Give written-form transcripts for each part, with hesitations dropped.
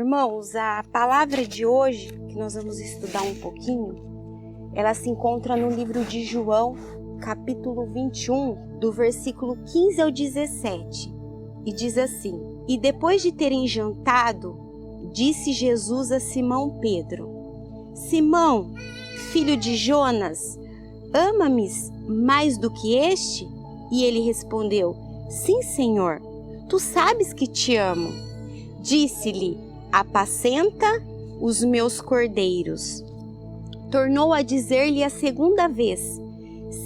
Irmãos, a palavra de hoje, que nós vamos estudar um pouquinho, ela se encontra no livro de João, capítulo 21, do versículo 15 ao 17. E diz assim: E depois de terem jantado, disse Jesus a Simão Pedro: Simão, filho de Jonas, ama-me mais do que este? E ele respondeu: Sim, Senhor, tu sabes que te amo. Disse-lhe: Apacenta os meus cordeiros. Tornou a dizer-lhe a segunda vez: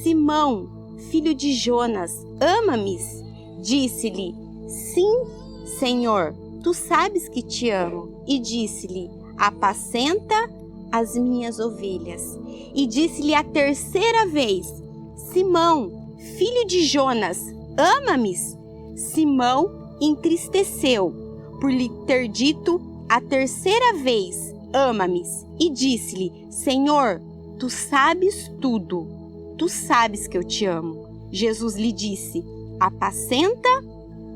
Simão, filho de Jonas, ama-me? Disse-lhe: Sim, Senhor, tu sabes que te amo. E disse-lhe: Apacenta as minhas ovelhas. E disse-lhe a terceira vez: Simão, filho de Jonas, ama-me? Simão entristeceu por lhe ter dito a terceira vez: ama-me. E disse-lhe: Senhor, tu sabes tudo. Tu sabes que eu te amo. Jesus lhe disse: Apacenta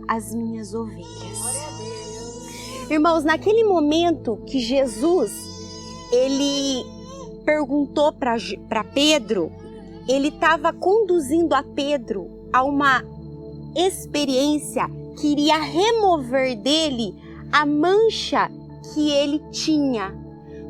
as minhas ovelhas. Irmãos, naquele momento que Jesus, ele perguntou para Pedro, ele estava conduzindo a Pedro a uma experiência que iria remover dele a mancha que ele tinha.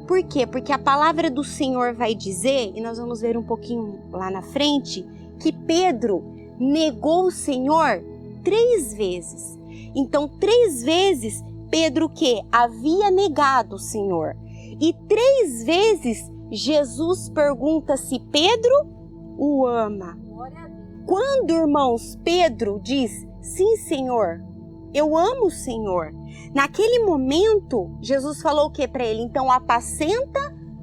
Por quê? Porque a palavra do Senhor vai dizer, e nós vamos ver um pouquinho lá na frente, que Pedro negou o Senhor 3 vezes. Então, 3 vezes Pedro que havia negado o Senhor. E 3 vezes Jesus pergunta se Pedro o ama. Quando, irmãos, Pedro diz: Sim, Senhor, eu amo o Senhor. Naquele momento, Jesus falou o que para ele? Então, apacenta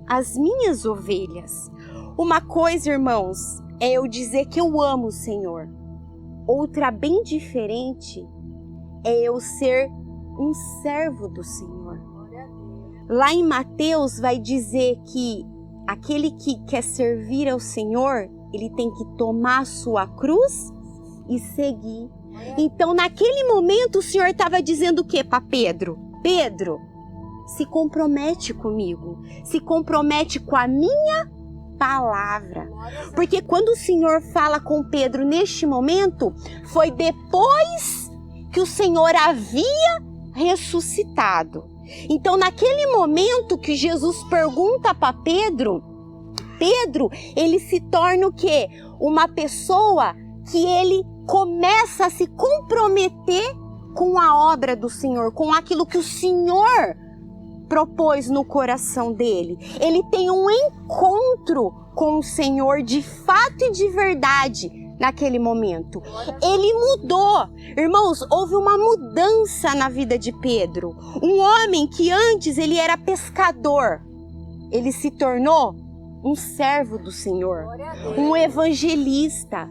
as minhas ovelhas. Uma coisa, irmãos, é eu dizer que eu amo o Senhor. Outra bem diferente é eu ser um servo do Senhor. Lá em Mateus vai dizer que aquele que quer servir ao Senhor, ele tem que tomar a sua cruz e seguir. Então, naquele momento, o Senhor estava dizendo o que para Pedro? Pedro, se compromete comigo, se compromete com a minha palavra. Porque quando o Senhor fala com Pedro neste momento, foi depois que o Senhor havia ressuscitado. Então, naquele momento que Jesus pergunta para Pedro, ele se torna o quê? Uma pessoa que ele começa a se comprometer com a obra do Senhor, com aquilo que o Senhor propôs no coração dele. Ele tem um encontro com o Senhor de fato e de verdade naquele momento. Ele mudou. Irmãos, houve uma mudança na vida de Pedro. Um homem que antes ele era pescador, ele se tornou um servo do Senhor, um evangelista.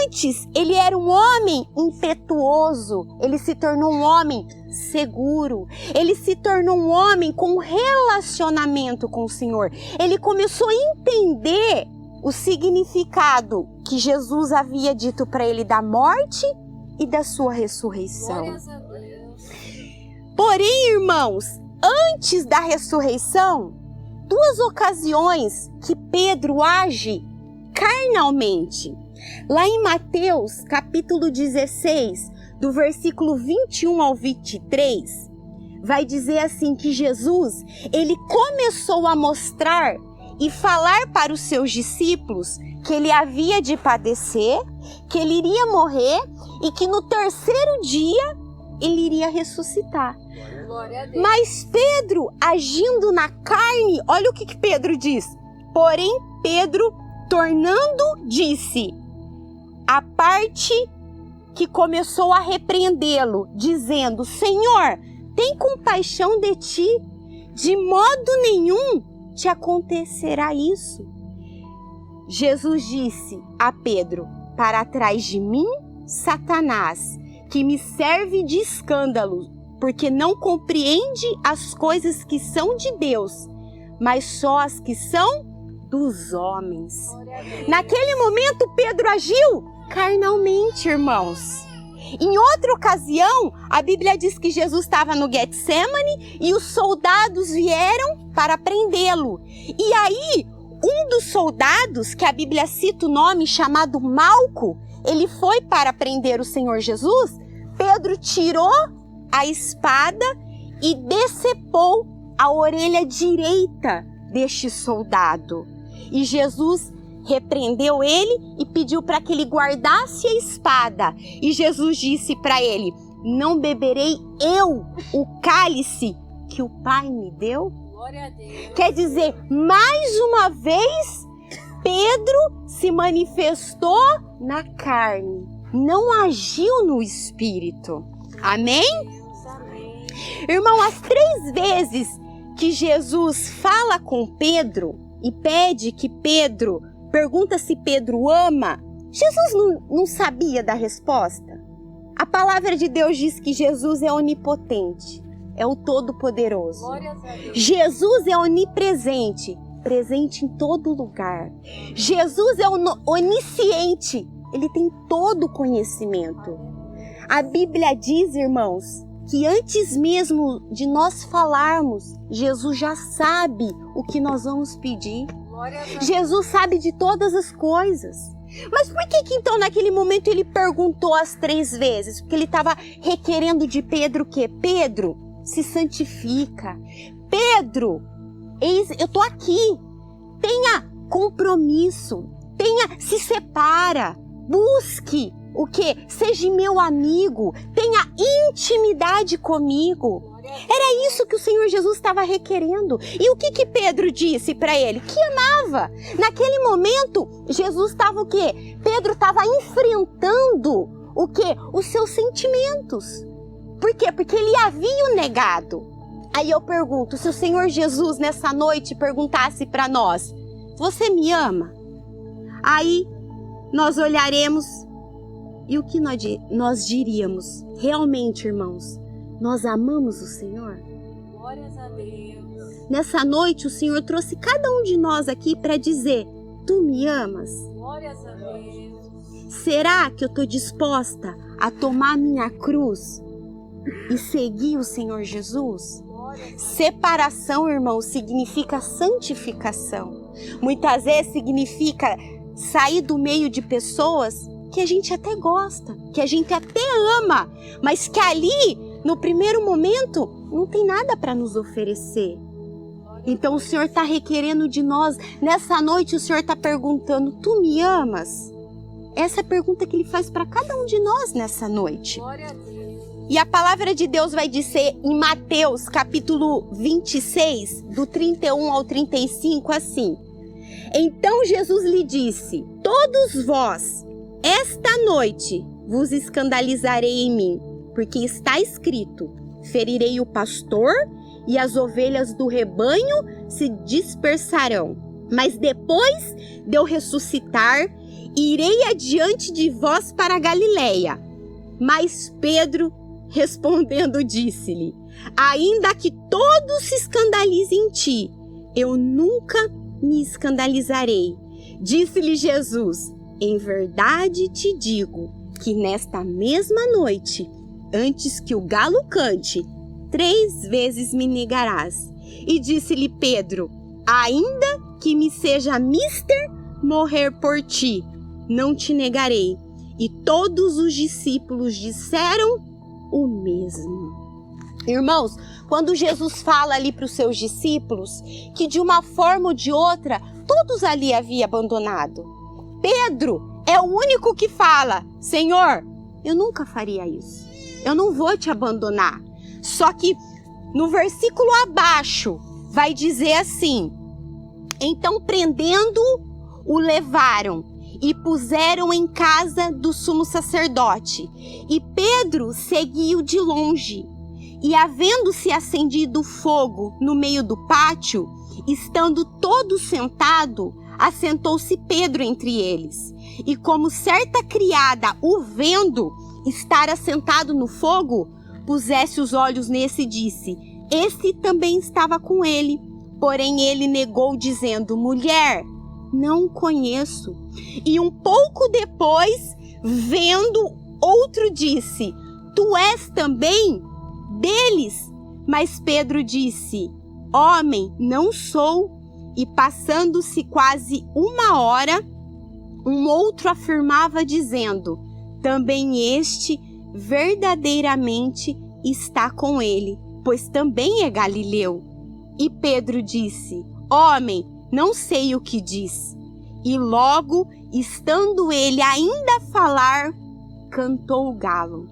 Antes ele era um homem impetuoso, ele se tornou um homem seguro, ele se tornou um homem com relacionamento com o Senhor. Ele começou a entender o significado que Jesus havia dito para ele da morte e da sua ressurreição. Porém, irmãos, antes da ressurreição, 2 ocasiões que Pedro age carnalmente. Lá em Mateus, capítulo 16, do versículo 21 ao 23, vai dizer assim que Jesus, ele começou a mostrar e falar para os seus discípulos que ele havia de padecer, que ele iria morrer e que no 3º dia ele iria ressuscitar. Mas Pedro, agindo na carne, olha o que Pedro diz. Porém, Pedro, tornando, disse: a parte que começou a repreendê-lo, dizendo: Senhor, tem compaixão de ti, de modo nenhum te acontecerá isso. Jesus disse a Pedro: para trás de mim, Satanás, que me serve de escândalo, porque não compreende as coisas que são de Deus, mas só as que são dos homens. Naquele momento, Pedro agiu carnalmente, irmãos. Em outra ocasião, a Bíblia diz que Jesus estava no Getsemane e os soldados vieram para prendê-lo. E aí, um dos soldados, que a Bíblia cita o nome, chamado Malco, ele foi para prender o Senhor Jesus. Pedro tirou a espada e decepou a orelha direita deste soldado. E Jesus repreendeu ele e pediu para que ele guardasse a espada. E Jesus disse para ele: não beberei eu o cálice que o Pai me deu? Glória a Deus. Quer dizer, mais uma vez, Pedro se manifestou na carne, não agiu no espírito. Amém? Amém. Irmão, as 3 vezes que Jesus fala com Pedro e pede que Pedro, pergunta se Pedro ama, Jesus não sabia da resposta. A palavra de Deus diz que Jesus é onipotente, é o Todo-Poderoso. Glória a Deus. Jesus é onipresente, presente em todo lugar. Jesus é onisciente, ele tem todo o conhecimento. A Bíblia diz, irmãos, que antes mesmo de nós falarmos, Jesus já sabe o que nós vamos pedir. Glória a Deus. Jesus sabe de todas as coisas. Mas por que então naquele momento ele perguntou as 3 vezes? Porque ele estava requerendo de Pedro o quê? Pedro, se santifica. Pedro, eu estou aqui. Tenha compromisso. Se separa. Busque o quê? Seja meu amigo. Tenha intimidade comigo. Era isso que o Senhor Jesus estava requerendo. E o que Pedro disse para ele? Que amava. Naquele momento, Jesus estava o quê? Pedro estava enfrentando o quê? Os seus sentimentos. Por quê? Porque ele havia o negado. Aí eu pergunto, se o Senhor Jesus nessa noite perguntasse para nós: você me ama? Aí nós olharemos e o que nós diríamos? Realmente, irmãos, nós amamos o Senhor? Glórias a Deus. Nessa noite o Senhor trouxe cada um de nós aqui para dizer: tu me amas? Glórias a Deus. Será que eu estou disposta a tomar minha cruz e seguir o Senhor Jesus? Separação, irmão, significa santificação. Muitas vezes significa sair do meio de pessoas que a gente até gosta, que a gente até ama, mas que ali, no primeiro momento, não tem nada para nos oferecer. Então o Senhor está requerendo de nós, nessa noite o Senhor está perguntando: tu me amas? Essa é a pergunta que Ele faz para cada um de nós nessa noite. Glória a Deus. E a palavra de Deus vai dizer em Mateus capítulo 26, do 31 ao 35, assim: então Jesus lhe disse: todos vós, esta noite, vos escandalizarei em mim, porque está escrito: ferirei o pastor e as ovelhas do rebanho se dispersarão. Mas depois de eu ressuscitar, irei adiante de vós para a Galileia. Mas Pedro, respondendo, disse-lhe: ainda que todos se escandalizem em ti, eu nunca me escandalizarei. Disse-lhe Jesus: em verdade te digo que nesta mesma noite, antes que o galo cante, 3 vezes me negarás. E disse-lhe Pedro: ainda que me seja mister morrer por ti, não te negarei. E todos os discípulos disseram o mesmo. Irmãos, quando Jesus fala ali para os seus discípulos que de uma forma ou de outra, todos ali haviam abandonado, Pedro é o único que fala: Senhor, eu nunca faria isso. Eu não vou te abandonar. Só que no versículo abaixo vai dizer assim: então prendendo-o, o levaram e puseram em casa do sumo sacerdote. E Pedro seguiu de longe. E havendo-se acendido fogo no meio do pátio, estando todo sentado, assentou-se Pedro entre eles. E como certa criada, o vendo estar assentado no fogo, pusesse os olhos nesse e disse: esse também estava com ele. Porém ele negou, dizendo: mulher, não o conheço. E um pouco depois, vendo Outro disse: tu és também deles? Mas Pedro disse: homem, não sou. E passando-se quase 1 hora, um outro afirmava dizendo: também este verdadeiramente está com ele, pois também é galileu. E Pedro disse: homem, não sei o que diz. E logo, estando ele ainda a falar, cantou o galo.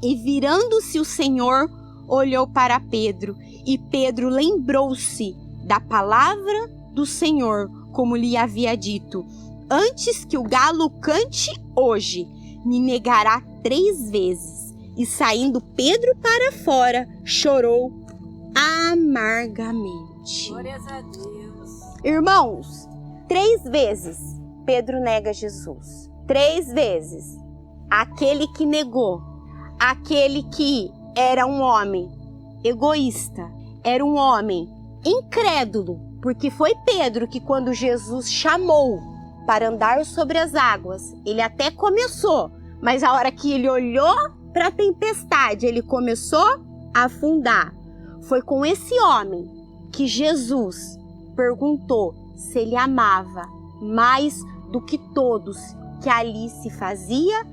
E virando-se o Senhor, olhou para Pedro, e Pedro lembrou-se da palavra do Senhor, como lhe havia dito: antes que o galo cante hoje, me negará 3 vezes. E saindo Pedro para fora, chorou amargamente. Glórias a Deus. Irmãos, 3 vezes Pedro nega Jesus. 3 vezes. Aquele que negou, aquele que era um homem egoísta, era um homem incrédulo, porque foi Pedro que, quando Jesus chamou para andar sobre as águas, ele até começou, mas a hora que ele olhou para a tempestade, ele começou a afundar. Foi com esse homem que Jesus perguntou se ele amava mais do que todos que ali se fazia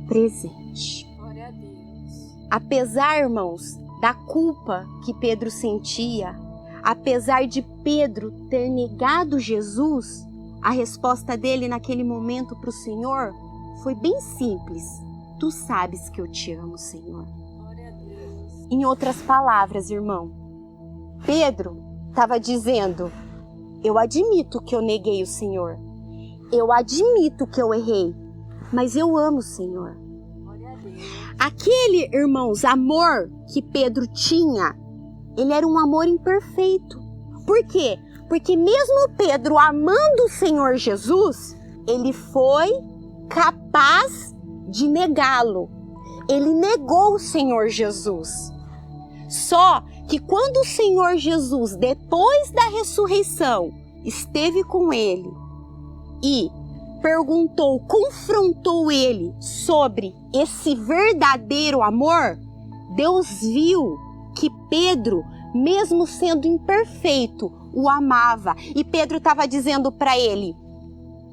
presente. Glória a Deus. Apesar, irmãos, da culpa que Pedro sentia, apesar de Pedro ter negado Jesus, a resposta dele naquele momento para o Senhor foi bem simples: tu sabes que eu te amo, Senhor. Glória a Deus. Em outras palavras, irmão, Pedro estava dizendo: eu admito que eu neguei o Senhor, eu admito que eu errei, mas eu amo o Senhor. Glória a Deus. Aquele, irmãos, amor que Pedro tinha, ele era um amor imperfeito. Por quê? Porque mesmo Pedro amando o Senhor Jesus, ele foi capaz de negá-lo. Ele negou o Senhor Jesus. Só que quando o Senhor Jesus, depois da ressurreição, esteve com ele e perguntou, confrontou ele sobre esse verdadeiro amor, Deus viu que Pedro, mesmo sendo imperfeito, o amava. E Pedro estava dizendo para ele: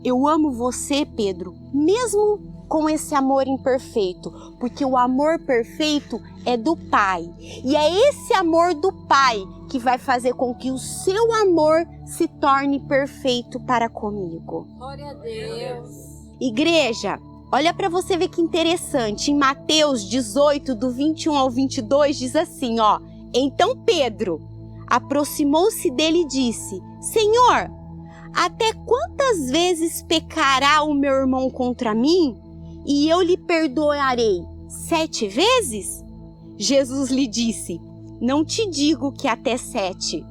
eu amo você, Pedro, mesmo com esse amor imperfeito, porque o amor perfeito é do Pai. E é esse amor do Pai que vai fazer com que o seu amor se torne perfeito para comigo. Glória a Deus. Igreja, olha para você ver que interessante. Em Mateus 18, do 21 ao 22, diz assim, ó: então Pedro aproximou-se dele e disse: Senhor, até quantas vezes pecará o meu irmão contra mim e eu lhe perdoarei? 7 vezes? Jesus lhe disse: não te digo que até 7,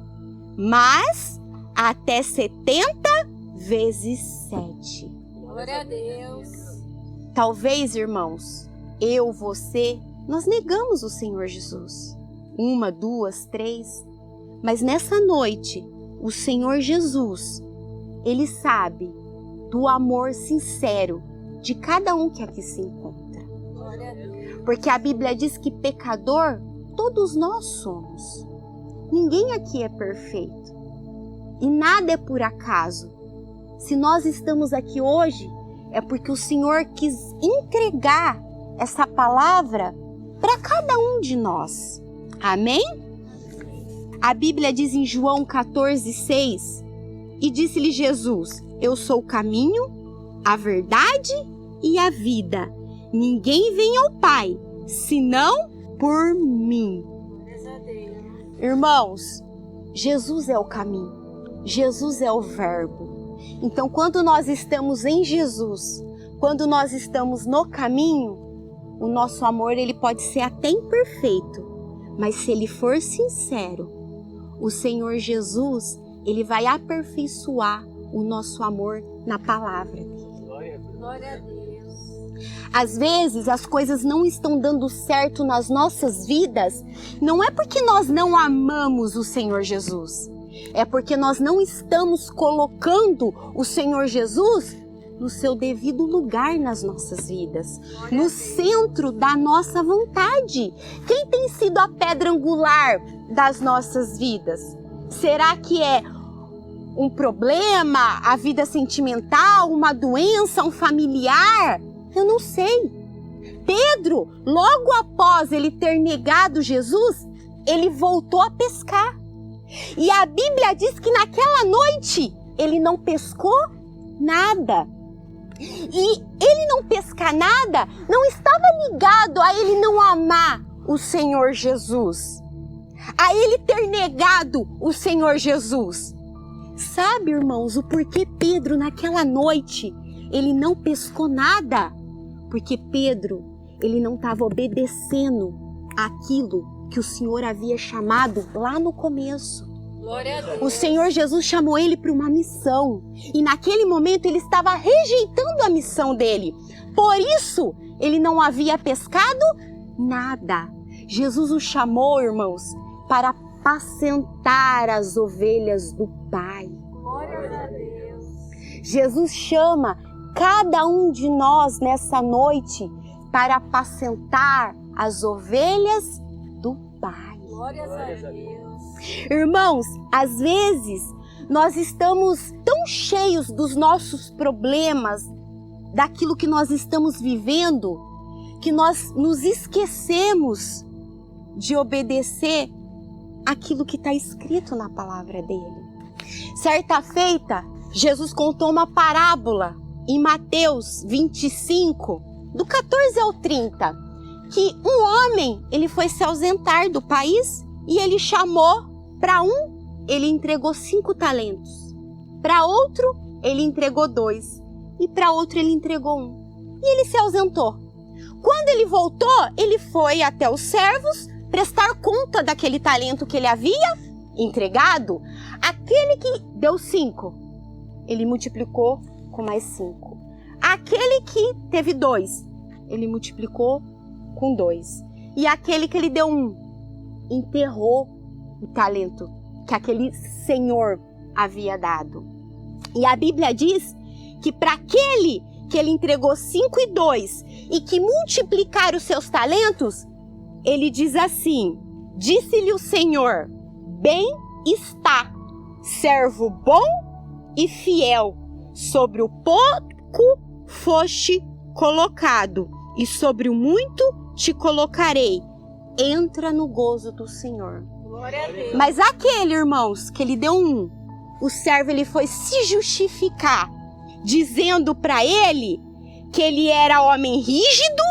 mas até 70 vezes 7. Glória a Deus. Talvez, irmãos, eu, você, nós negamos o Senhor Jesus. 1, 2, 3. Mas nessa noite, o Senhor Jesus, Ele sabe do amor sincero de cada um que aqui se encontra. Glória a Deus. Porque a Bíblia diz que pecador, todos nós somos. Ninguém aqui é perfeito. E nada é por acaso. Se nós estamos aqui hoje, é porque o Senhor quis entregar essa palavra para cada um de nós. Amém? A Bíblia diz em João 14:6, e disse-lhe Jesus: eu sou o caminho, a verdade e a vida. Ninguém vem ao Pai, senão por mim. Glórias a Deus. Irmãos, Jesus é o caminho, Jesus é o verbo. Então, quando nós estamos em Jesus, quando nós estamos no caminho, o nosso amor ele pode ser até imperfeito, mas se ele for sincero, o Senhor Jesus, ele vai aperfeiçoar o nosso amor na palavra dele. Glória a Deus. Às vezes as coisas não estão dando certo nas nossas vidas, não é porque nós não amamos o Senhor Jesus, é porque nós não estamos colocando o Senhor Jesus no seu devido lugar nas nossas vidas, no centro da nossa vontade. Quem tem sido a pedra angular das nossas vidas? Será que é um problema, a vida sentimental, uma doença, um familiar? Eu não sei. Pedro, logo após ele ter negado Jesus, ele voltou a pescar. E a Bíblia diz que naquela noite ele não pescou nada. E ele não pescar nada não estava ligado a ele não amar o Senhor Jesus, a ele ter negado o Senhor Jesus. Sabe, irmãos, o porquê Pedro naquela noite ele não pescou nada? Porque Pedro, ele não estava obedecendo aquilo que o Senhor havia chamado lá no começo. O Senhor Jesus chamou ele para uma missão e naquele momento ele estava rejeitando a missão dele. Por isso, ele não havia pescado nada. Jesus o chamou, irmãos, para apacentar as ovelhas do Pai. Glória a Deus. Jesus chama cada um de nós nessa noite para apacentar as ovelhas do Pai. Glória a Deus. Irmãos, às vezes nós estamos tão cheios dos nossos problemas, daquilo que nós estamos vivendo, que nós nos esquecemos de obedecer aquilo que está escrito na palavra dele. Certa feita, Jesus contou uma parábola em Mateus 25, do 14 ao 30, que um homem ele foi se ausentar do país e ele chamou. Para um, ele entregou 5 talentos. Para outro, ele entregou 2. E para outro, ele entregou 1. E ele se ausentou. Quando ele voltou, ele foi até os servos prestar conta daquele talento que ele havia entregado. Aquele que deu 5, ele multiplicou com mais 5. Aquele que teve 2, ele multiplicou com 2. E aquele que ele deu 1, enterrou o talento que aquele senhor havia dado. E a Bíblia diz que para aquele que ele entregou 5 e 2 e que multiplicaram os seus talentos, ele diz assim: disse-lhe o Senhor, bem está, servo bom e fiel, sobre o pouco foste colocado e sobre o muito te colocarei. Entra no gozo do Senhor. Glória a Deus. Mas aquele, irmãos, que ele deu 1, o servo ele foi se justificar, dizendo para ele que ele era homem rígido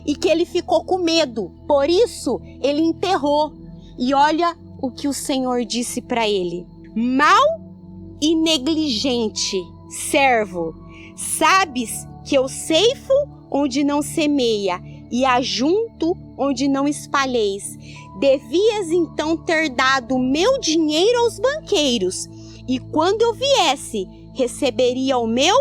e que ele ficou com medo. Por isso, ele enterrou. E olha o que o Senhor disse para ele: mau e negligente servo, sabes que eu ceifo onde não semeia e ajunto onde não espalheis. Devias então ter dado o meu dinheiro aos banqueiros, e quando eu viesse, receberia o meu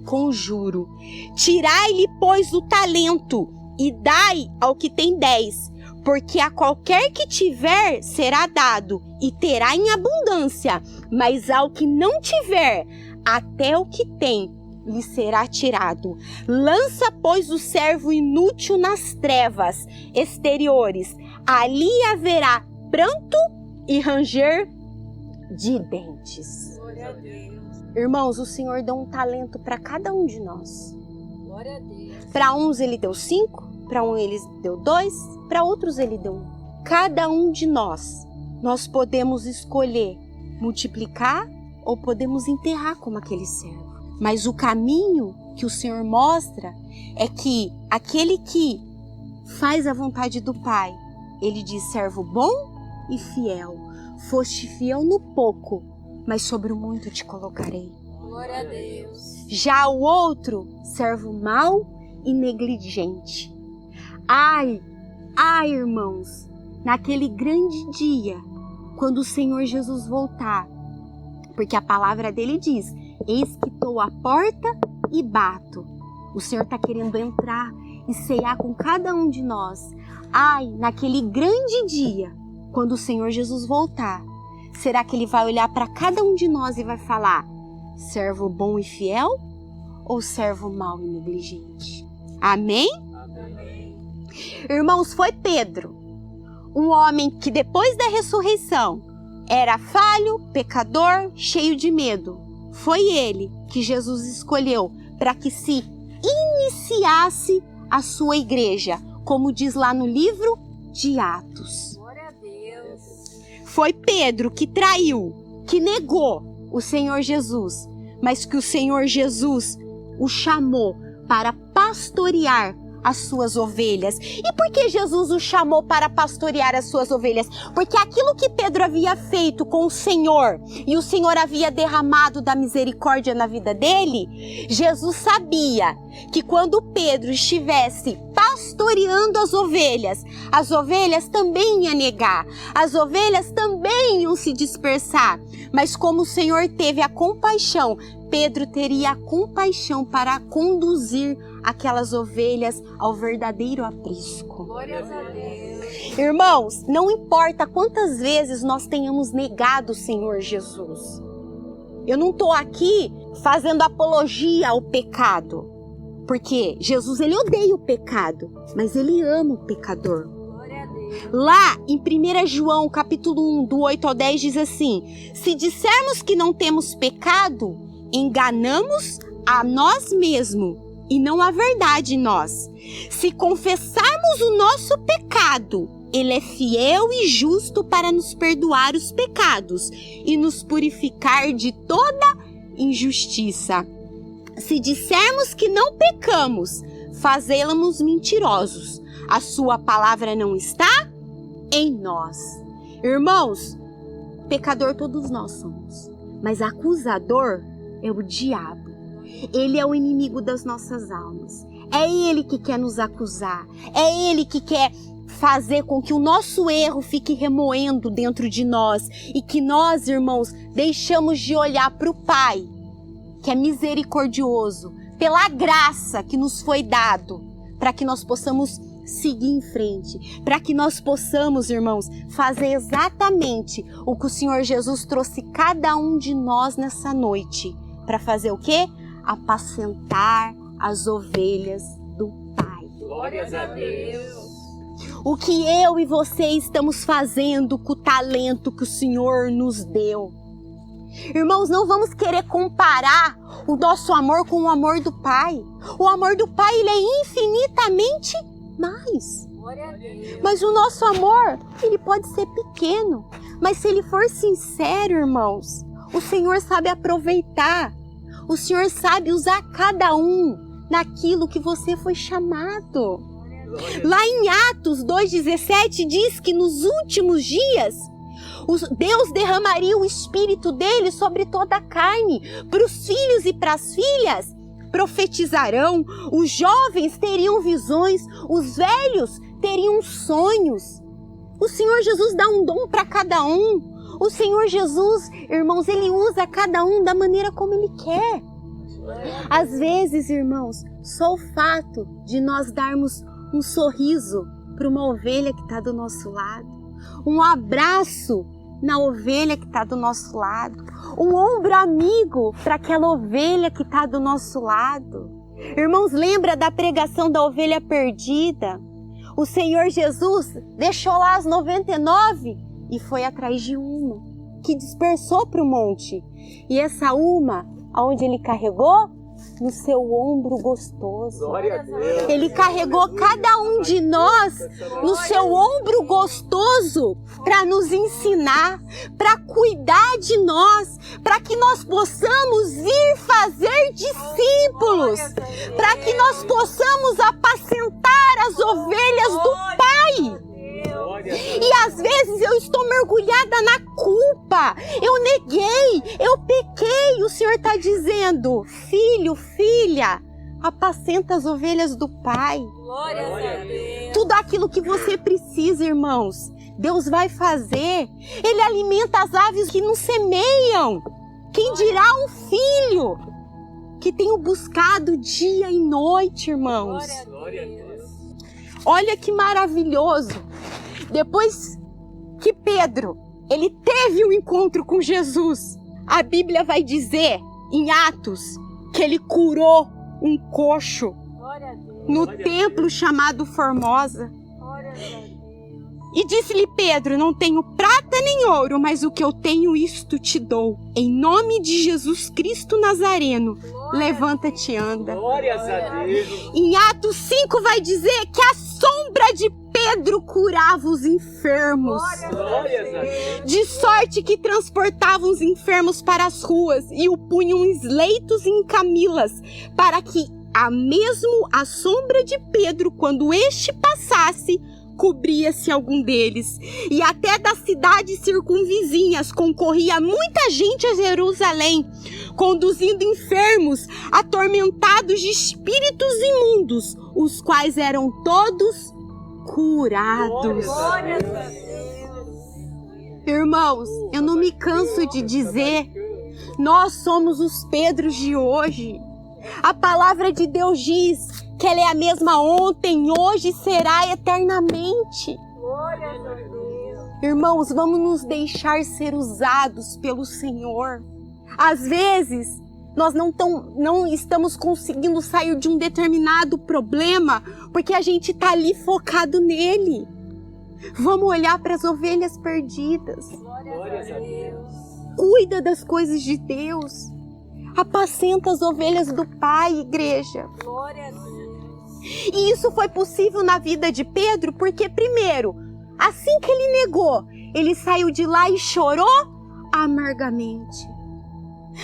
com juro. Tirai-lhe, pois, o talento, e dai ao que tem 10, porque a qualquer que tiver será dado, e terá em abundância, mas ao que não tiver, até o que tem lhe será tirado. Lança, pois, o servo inútil nas trevas exteriores. Ali haverá pranto e ranger de dentes. Glória a Deus. Irmãos, o Senhor deu um talento para cada um de nós. Glória a Deus. Para uns ele deu 5, para um ele deu 2, para outros ele deu 1. Cada um de nós podemos escolher multiplicar ou podemos enterrar como aquele servo. Mas o caminho que o Senhor mostra é que aquele que faz a vontade do Pai, ele diz: servo bom e fiel, foste fiel no pouco, mas sobre o muito te colocarei. Glória a Deus. Já o outro, servo mau e negligente. Ai, irmãos, naquele grande dia, quando o Senhor Jesus voltar, porque a palavra dele diz: eis que estou à porta e bato. O Senhor está querendo entrar e ceiar com cada um de nós. Ai, naquele grande dia, quando o Senhor Jesus voltar, será que ele vai olhar para cada um de nós e vai falar: servo bom e fiel? ou servo mau e negligente? Amém? Amém. Irmãos, foi Pedro, um homem que depois da ressurreição era falho, pecador, cheio de medo. Foi ele que Jesus escolheu para que se iniciasse a sua igreja, como diz lá no livro de Atos. Glória a Deus. Foi Pedro que traiu, que negou o Senhor Jesus, mas que o Senhor Jesus o chamou para pastorear as suas ovelhas. E por que Jesus o chamou para pastorear as suas ovelhas? Porque aquilo que Pedro havia feito com o Senhor, e o Senhor havia derramado da misericórdia na vida dele, Jesus sabia que quando Pedro estivesse pastoreando as ovelhas também iam negar, as ovelhas também iam se dispersar. Mas como o Senhor teve a compaixão, Pedro teria a compaixão para conduzir aquelas ovelhas ao verdadeiro aprisco. Glórias a Deus. Irmãos, não importa quantas vezes nós tenhamos negado o Senhor Jesus. Eu não estou aqui fazendo apologia ao pecado, porque Jesus, ele odeia o pecado, mas ele ama o pecador. Glória a Deus. Lá em 1 João, capítulo 1, do 8 ao 10, diz assim: se dissermos que não temos pecado, enganamos a nós mesmos e não a verdade em nós. Se confessarmos o nosso pecado, ele é fiel e justo para nos perdoar os pecados e nos purificar de toda injustiça. Se dissermos que não pecamos, fazê-los mentirosos. A sua palavra não está em nós. Irmãos, pecador todos nós somos, mas acusador é o diabo. Ele é o inimigo das nossas almas. É ele que quer nos acusar. É ele que quer fazer com que o nosso erro fique remoendo dentro de nós e que nós, irmãos, deixamos de olhar para o Pai, que é misericordioso, pela graça que nos foi dado, para que nós possamos seguir em frente, para que nós possamos, irmãos, fazer exatamente o que o Senhor Jesus trouxe cada um de nós nessa noite. Para fazer o quê? Apacentar as ovelhas do Pai. Glórias a Deus. O que eu e você estamos fazendo com o talento que o Senhor nos deu. Irmãos, não vamos querer comparar o nosso amor com o amor do Pai. O amor do Pai, ele é infinitamente mais. Glória a Deus. Mas o nosso amor, ele pode ser pequeno. Mas se ele for sincero, irmãos, o Senhor sabe aproveitar. O Senhor sabe usar cada um naquilo que você foi chamado. Lá em Atos 2,17 diz que nos últimos dias Deus derramaria o Espírito dele sobre toda a carne. Para os filhos e para as filhas profetizarão, os jovens teriam visões, os velhos teriam sonhos. O Senhor Jesus dá um dom para cada um. O Senhor Jesus, irmãos, ele usa cada um da maneira como ele quer. Às vezes, irmãos, só o fato de nós darmos um sorriso para uma ovelha que está do nosso lado, um abraço na ovelha que está do nosso lado, um ombro amigo para aquela ovelha que está do nosso lado. Irmãos, lembra da pregação da ovelha perdida? O Senhor Jesus deixou lá as 99 e foi atrás de uma, que dispersou para o monte. E essa uma, aonde ele carregou? No seu ombro gostoso. Glória a Deus. Ele carregou cada um de nós no seu ombro gostoso para nos ensinar, para cuidar de nós, para que nós possamos ir fazer discípulos, para que nós possamos apacentar as ovelhas do Pai. E às vezes eu estou mergulhada na culpa, eu neguei, eu pequei. O Senhor está dizendo: filho, filha, apacenta as ovelhas do Pai. Glórias a Deus. Tudo aquilo que você precisa, irmãos, Deus vai fazer. Ele alimenta as aves que não semeiam. Quem dirá um filho que tenho buscado dia e noite, irmãos? Glória a Deus. Olha que maravilhoso. Depois que Pedro, ele teve um encontro com Jesus, a Bíblia vai dizer em Atos que ele curou um coxo Glória a Deus. no templo chamado Formosa. Glória a Deus. E disse-lhe Pedro: não tenho prata nem ouro, mas o que eu tenho isto te dou. Em nome de Jesus Cristo Nazareno, levanta-te e anda. Glórias a Deus. Em Atos 5 vai dizer que a sombra de Pedro curava os enfermos. Glórias a Deus. De sorte que transportavam os enfermos para as ruas e o punham em leitos e em camilas, para que a sombra de Pedro, quando este passasse, cobria-se algum deles. E até das cidades circunvizinhas concorria muita gente a Jerusalém, conduzindo enfermos, atormentados de espíritos imundos, os quais eram todos curados. Glórias a Deus. Irmãos, eu não me canso de dizer, nós somos os Pedros de hoje. A palavra de Deus diz que ela é a mesma ontem, hoje e será eternamente. Glórias a Deus. Irmãos, vamos nos deixar ser usados pelo Senhor. Às vezes, nós não estamos conseguindo sair de um determinado problema porque a gente está ali focado nele. Vamos olhar para as ovelhas perdidas. Glórias a Deus. Cuida das coisas de Deus. Apacenta as ovelhas do Pai, igreja. Glória a Deus. E isso foi possível na vida de Pedro porque, primeiro, assim que ele negou, ele saiu de lá e chorou amargamente.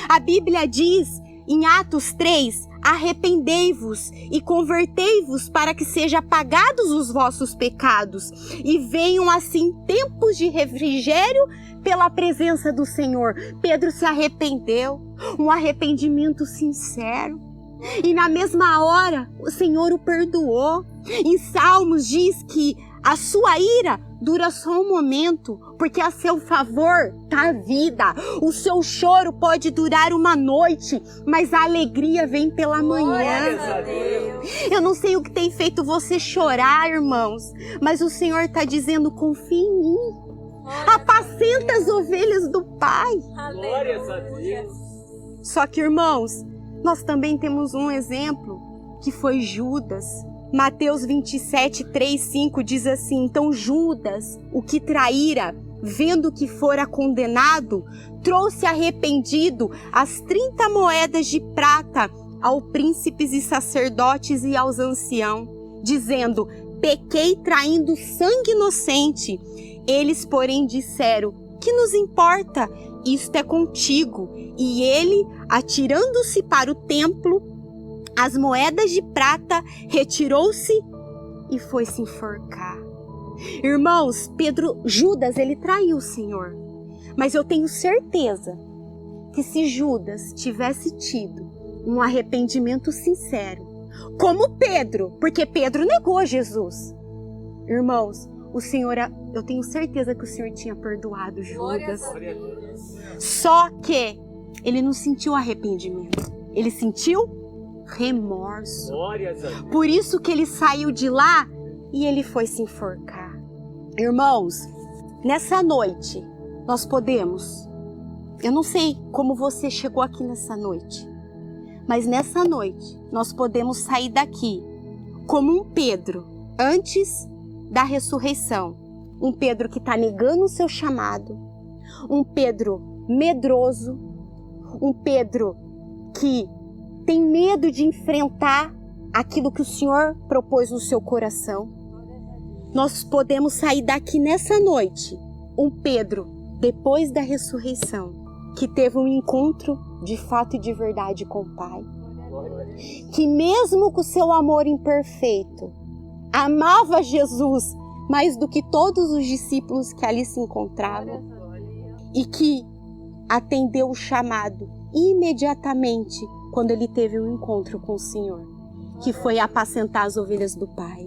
A Bíblia diz em Atos 3, arrependei-vos e convertei-vos para que sejam apagados os vossos pecados e venham assim tempos de refrigério pela presença do Senhor. Pedro se arrependeu, um arrependimento sincero. E na mesma hora, o Senhor o perdoou. Em Salmos diz que a sua ira dura só um momento, porque a seu favor tá a vida. O seu choro pode durar uma noite, mas a alegria vem pela manhã. Glórias a Deus. Eu não sei o que tem feito você chorar, irmãos, mas o Senhor está dizendo, confie em mim. Apacenta as ovelhas do Pai. Glórias a Deus. Só que, irmãos, nós também temos um exemplo, que foi Judas. Mateus 27, 3, 5 diz assim, então Judas, o que traíra, vendo que fora condenado, trouxe arrependido as 30 moedas de prata aos príncipes e sacerdotes e aos anciãos, dizendo, pequei traindo sangue inocente. Eles, porém, disseram, que nos importa? Isto é contigo. E ele, atirando-se para o templo, as moedas de prata, retirou-se e foi se enforcar. Irmãos, Judas, ele traiu o Senhor. Mas eu tenho certeza que se Judas tivesse tido um arrependimento sincero, como Pedro, porque Pedro negou Jesus. Irmãos, o Senhor, eu tenho certeza que o Senhor tinha perdoado Judas. Glória a Deus. Só que ele não sentiu arrependimento. Ele sentiu remorso. Glórias a Deus. Por isso que ele saiu de lá e ele foi se enforcar. Irmãos, nessa noite nós podemos, eu não sei como você chegou aqui nessa noite, mas nessa noite nós podemos sair daqui como um Pedro antes da ressurreição. Um Pedro que está negando o seu chamado, um Pedro medroso, um Pedro que tem medo de enfrentar aquilo que o Senhor propôs no seu coração. Nós podemos sair daqui nessa noite, um Pedro, depois da ressurreição, que teve um encontro de fato e de verdade com o Pai. Que mesmo com o seu amor imperfeito, amava Jesus mais do que todos os discípulos que ali se encontravam. E que atendeu o chamado imediatamente quando ele teve um encontro com o Senhor, que foi apacentar as ovelhas do Pai.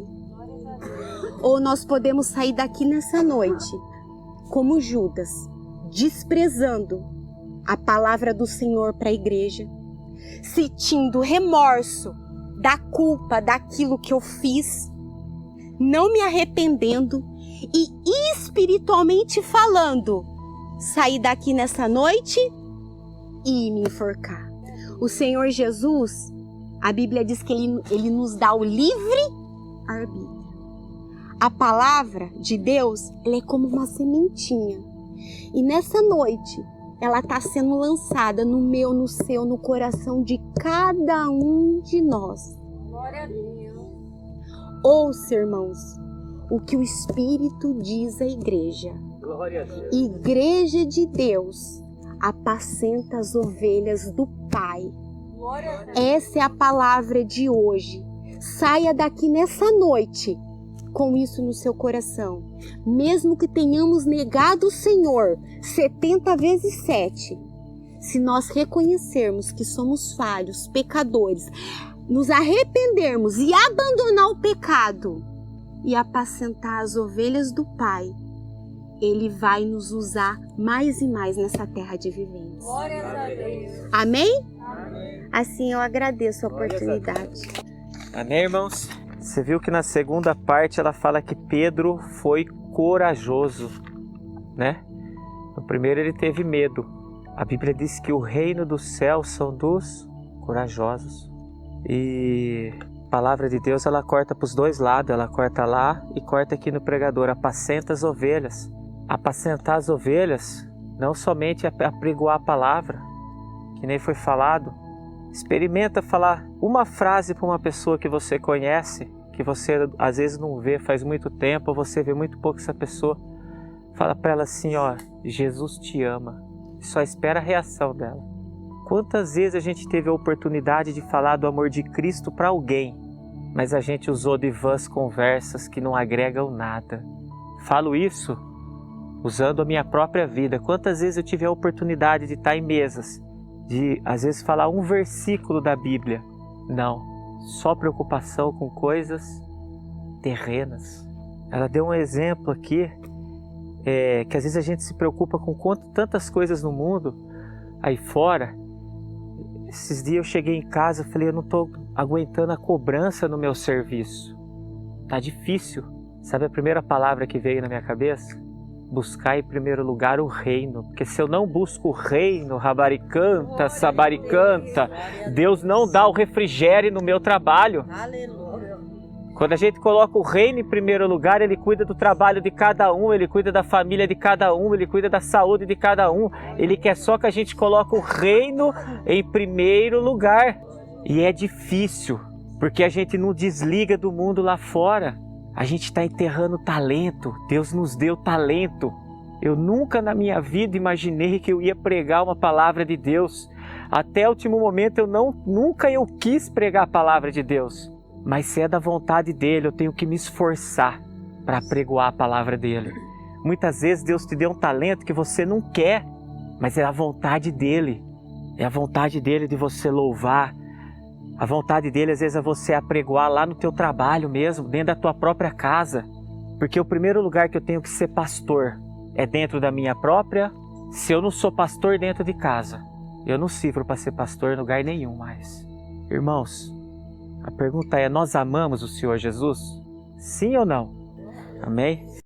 Ou nós podemos sair daqui nessa noite, como Judas, desprezando a palavra do Senhor para a igreja, sentindo remorso da culpa daquilo que eu fiz, não me arrependendo e espiritualmente falando, sair daqui nessa noite e me enforcar. O Senhor Jesus, a Bíblia diz que ele nos dá o livre arbítrio. A palavra de Deus, ela é como uma sementinha. E nessa noite, ela está sendo lançada no meu, no seu, no coração de cada um de nós. Glória a Deus. Ouça, irmãos, o que o Espírito diz à igreja. Glória a Deus. Igreja de Deus apacenta as ovelhas do Pai. Glória a Deus. Essa é a palavra de hoje. Saia daqui nessa noite com isso no seu coração. Mesmo que tenhamos negado o Senhor 70 vezes 7, se nós reconhecermos que somos falhos, pecadores, nos arrependermos e abandonar o pecado e apacentar as ovelhas do Pai, Ele vai nos usar mais e mais nessa terra de viventes. Glória a Deus. Amém? Amém. Assim eu agradeço a oportunidade. Amém, irmãos? Você viu que na segunda parte ela fala que Pedro foi corajoso, né? No primeiro ele teve medo. A Bíblia diz que o reino dos céus são dos corajosos. E a palavra de Deus, ela corta para os dois lados. Ela corta lá e corta aqui no pregador. Apacenta as ovelhas. Apacentar as ovelhas não somente é apregoar a palavra, que nem foi falado. Experimenta falar uma frase para uma pessoa que você conhece, que você às vezes não vê faz muito tempo, ou você vê muito pouco essa pessoa. Fala para ela assim, ó, Jesus te ama. Só espera a reação dela. Quantas vezes a gente teve a oportunidade de falar do amor de Cristo para alguém, mas a gente usou de vãs conversas que não agregam nada. Falo isso usando a minha própria vida. Quantas vezes eu tive a oportunidade de estar em mesas, de às vezes falar um versículo da Bíblia. Não, só preocupação com coisas terrenas. Ela deu um exemplo aqui, que às vezes a gente se preocupa com tantas coisas no mundo, aí fora. Esses dias eu cheguei em casa e falei, eu não estou aguentando a cobrança no meu serviço. Tá difícil. Sabe a primeira palavra que veio na minha cabeça? Buscar em primeiro lugar o reino. Porque se eu não busco o reino, rabaricanta, sabaricanta, Deus não dá o refrigério no meu trabalho. Aleluia. Quando a gente coloca o reino em primeiro lugar, Ele cuida do trabalho de cada um, Ele cuida da família de cada um, Ele cuida da saúde de cada um. Ele quer só que a gente coloque o reino em primeiro lugar. E é difícil, porque a gente não desliga do mundo lá fora. A gente está enterrando talento. Deus nos deu talento. Eu nunca na minha vida imaginei que eu ia pregar uma palavra de Deus. Até o último momento nunca eu quis pregar a palavra de Deus. Mas se é da vontade dEle, eu tenho que me esforçar para pregoar a palavra dEle. Muitas vezes Deus te deu um talento que você não quer, mas é a vontade dEle. É a vontade dEle de você louvar. A vontade dEle às vezes é você apregoar lá no teu trabalho mesmo, dentro da tua própria casa. Porque o primeiro lugar que eu tenho que ser pastor é dentro da minha própria. Se eu não sou pastor dentro de casa, eu não sirvo para ser pastor em lugar nenhum mais. Irmãos, a pergunta é, nós amamos o Senhor Jesus? Sim ou não? Amém?